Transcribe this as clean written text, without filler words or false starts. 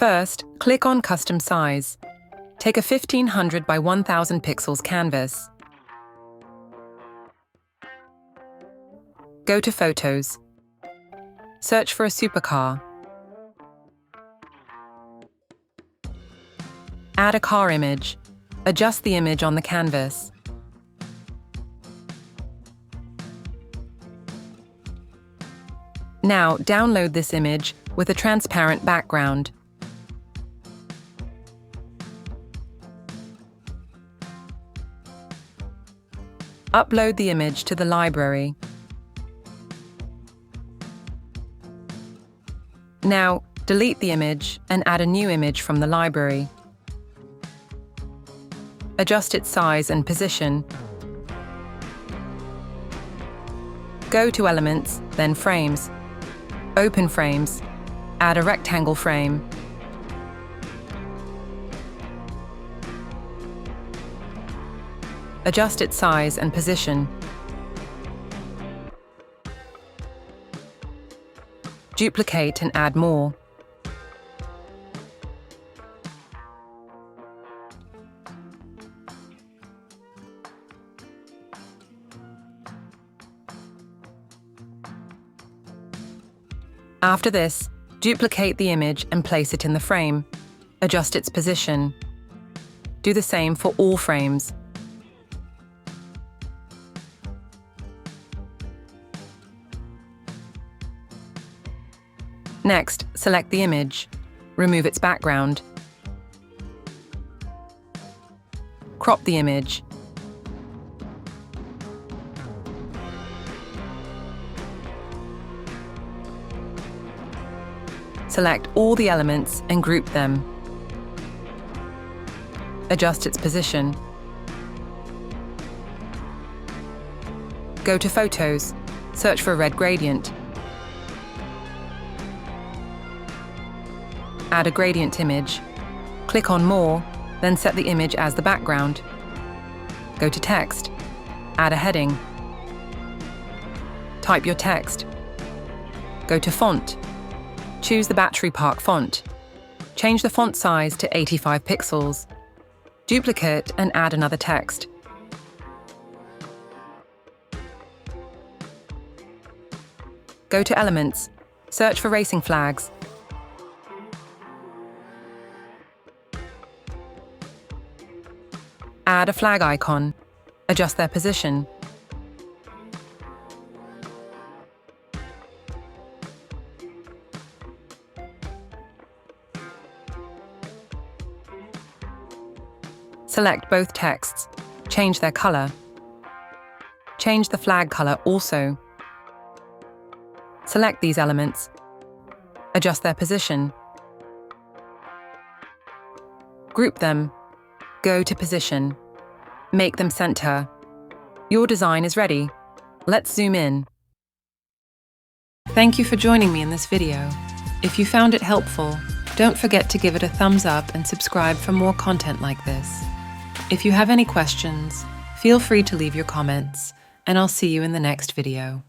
First, click on Custom Size. Take a 1500 by 1000 pixels canvas. Go to Photos. Search for a supercar. Add a car image. Adjust the image on the canvas. Now, download this image with a transparent background. Upload the image to the library. Now, delete the image and add a new image from the library. Adjust its size and position. Go to Elements, then Frames. Open Frames. Add a rectangle frame. Adjust its size and position. Duplicate and add more. After this, duplicate the image and place it in the frame. Adjust its position. Do the same for all frames. Next, select the image. Remove its background. Crop the image. Select all the elements and group them. Adjust its position. Go to Photos. Search for a red gradient. Add a gradient image. Click on More, then set the image as the background. Go to Text. Add a heading. Type your text. Go to Font. Choose the Battery Park font. Change the font size to 85 pixels. Duplicate and add another text. Go to Elements. Search for racing flags. Add a flag icon. Adjust their position. Select both texts. Change their color. Change the flag color also. Select these elements. Adjust their position. Group them. Go to Position. Make them center. Your design is ready. Let's zoom in. Thank you for joining me in this video. If you found it helpful, don't forget to give it a thumbs up and subscribe for more content like this. If you have any questions, feel free to leave your comments, and I'll see you in the next video.